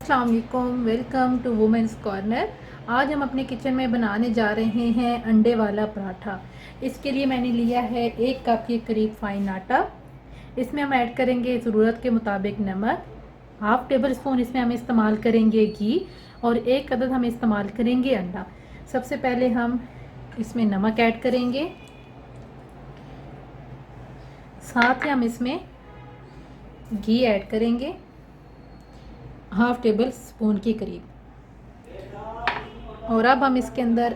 अस्सलाम वालेकुम, welcome to women's corner. आज हम अपने किचन में बनाने जा रहे हैं अंडे वाला पराठा। इसके लिए मैंने लिया है 1 कप के करीब फाइन आटा। इसमें हम ऐड करेंगे ज़रूरत के मुताबिक नमक, हाफ टेबल स्पून इसमें हम इस्तेमाल करेंगे घी और 1 अदद हम इस्तेमाल करेंगे अंडा। सबसे पहले हम इसमें नमक ऐड करेंगे, साथ ही हम इसमें घी ऐड करेंगे हाफ टेबल स्पून के करीब। और अब हम इसके अंदर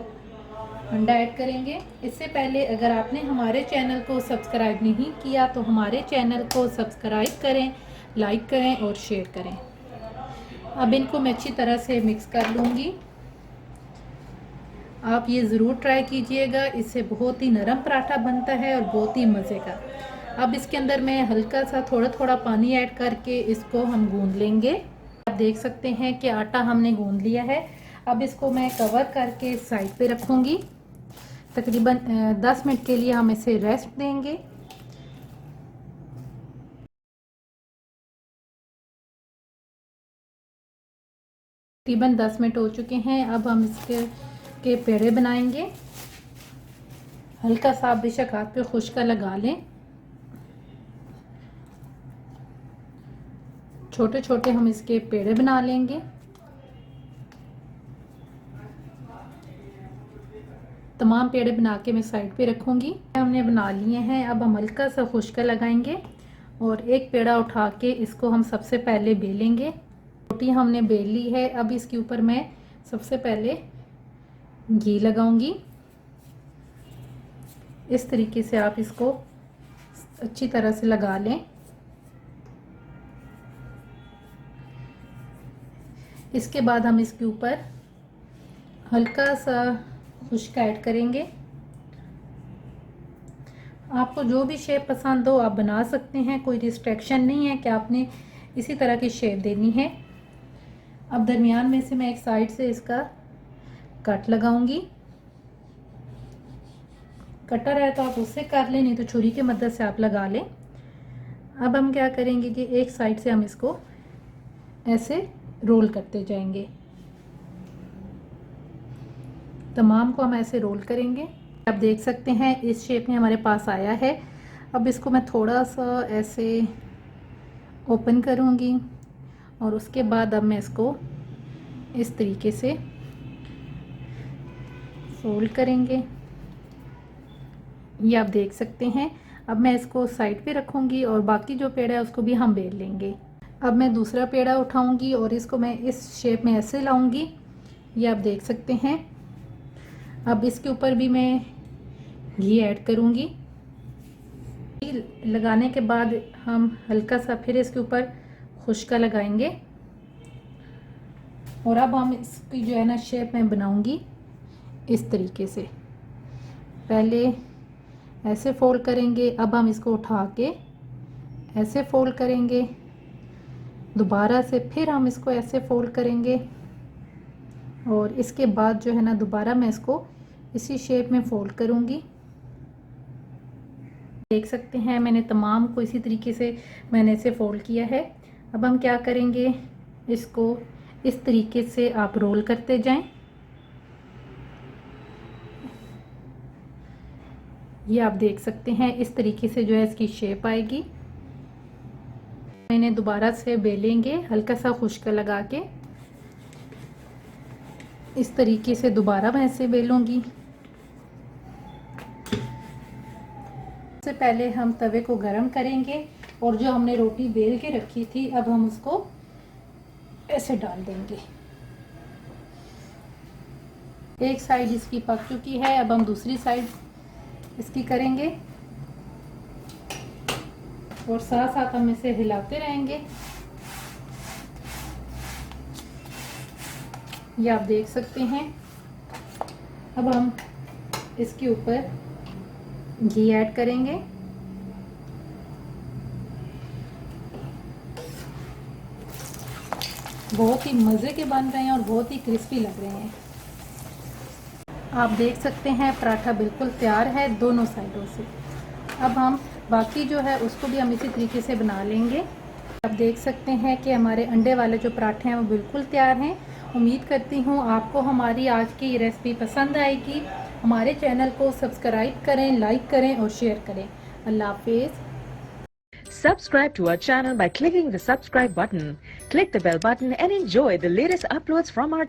अंडा ऐड करेंगे। इससे पहले अगर आपने हमारे चैनल को सब्सक्राइब नहीं किया तो हमारे चैनल को सब्सक्राइब करें, लाइक करें और शेयर करें। अब इनको मैं अच्छी तरह से मिक्स कर लूँगी। आप ये ज़रूर ट्राई कीजिएगा, इससे बहुत ही नरम पराठा बनता है और बहुत ही मज़े का। अब इसके अंदर मैं हल्का सा थोड़ा थोड़ा पानी ऐड करके इसको हम गूंद लेंगे। आप देख सकते हैं कि आटा हमने गूंद लिया है। अब इसको मैं कवर करके साइड पे रखूँगी। तकरीबन 10 मिनट के लिए हम इसे रेस्ट देंगे। तकरीबन 10 मिनट हो चुके हैं। अब हम इसके पेड़े बनाएंगे। हल्का सा बेशक हाथ पे खुश्का लगा लें। छोटे छोटे हम इसके पेड़े बना लेंगे। तमाम पेड़े बना के मैं साइड पे रखूँगी। हमने बना लिए हैं। अब हम हल्का सा खुश्का लगाएंगे और एक पेड़ा उठा के इसको हम सबसे पहले बेलेंगे। रोटी हमने बेल ली है। अब इसके ऊपर मैं सबसे पहले घी लगाऊंगी। इस तरीके से आप इसको अच्छी तरह से लगा लें। इसके बाद हम इसके ऊपर हल्का सा खुश्का ऐड करेंगे। आपको जो भी शेप पसंद हो आप बना सकते हैं, कोई रिस्ट्रिक्शन नहीं है कि आपने इसी तरह की शेप देनी है। अब दरमियान में से मैं एक साइड से इसका कट लगाऊंगी। कटर है तो आप उससे कर लें, नहीं तो छुरी की मदद से आप लगा लें। अब हम क्या करेंगे कि एक साइड से हम इसको ऐसे रोल करते जाएंगे। तमाम को हम ऐसे रोल करेंगे। आप देख सकते हैं इस शेप में हमारे पास आया है। अब इसको मैं थोड़ा सा ऐसे ओपन करूंगी और उसके बाद अब मैं इसको इस तरीके से फोल्ड करेंगे। ये आप देख सकते हैं। अब मैं इसको साइड पे रखूंगी और बाकी जो पेड़ा है उसको भी हम बेल लेंगे। अब मैं दूसरा पेड़ा उठाऊंगी और इसको मैं इस शेप में ऐसे लाऊंगी। ये आप देख सकते हैं। अब इसके ऊपर भी मैं घी ऐड करूंगी। घी लगाने के बाद हम हल्का सा फिर इसके ऊपर खुश्का लगाएंगे और अब हम इसकी जो है ना शेप में बनाऊंगी इस तरीके से। पहले ऐसे फोल्ड करेंगे, अब हम इसको उठा के ऐसे फोल्ड करेंगे, दोबारा से फिर हम इसको ऐसे फोल्ड करेंगे और इसके बाद जो है ना दोबारा मैं इसको इसी शेप में फोल्ड करूंगी। देख सकते हैं मैंने तमाम को इसी तरीके से मैंने इसे फोल्ड किया है। अब हम क्या करेंगे, इसको इस तरीके से आप रोल करते जाएं। ये आप देख सकते हैं इस तरीके से जो है इसकी शेप आएगी। मैंने दोबारा से बेलेंगे हल्का सा खुश्का लगा के। इस तरीके से दोबारा मैं ऐसे बेलूंगी। सबसे पहले हम तवे को गरम करेंगे और जो हमने रोटी बेल के रखी थी अब हम उसको ऐसे डाल देंगे। एक साइड इसकी पक चुकी है। अब हम दूसरी साइड इसकी करेंगे और साथ साथ हम इसे हिलाते रहेंगे। ये आप देख सकते हैं। अब हम इसके ऊपर घी ऐड करेंगे। बहुत ही मज़े के बन रहे हैं और बहुत ही क्रिस्पी लग रहे हैं। आप देख सकते हैं पराठा बिल्कुल तैयार है दोनों साइडों से। अब हम बाकी जो है उसको भी हम इसी तरीके से बना लेंगे। आप देख सकते हैं कि हमारे अंडे वाले जो पराठे हैं वो बिल्कुल तैयार हैं। उम्मीद करती हूँ आपको हमारी आज की रेसिपी पसंद आएगी। हमारे चैनल को सब्सक्राइब करें, लाइक करें और शेयर करें। अल्लाह हाफिज़। Subscribe to our channel by clicking the subscribe button. Click the bell button and enjoy the latest uploads from our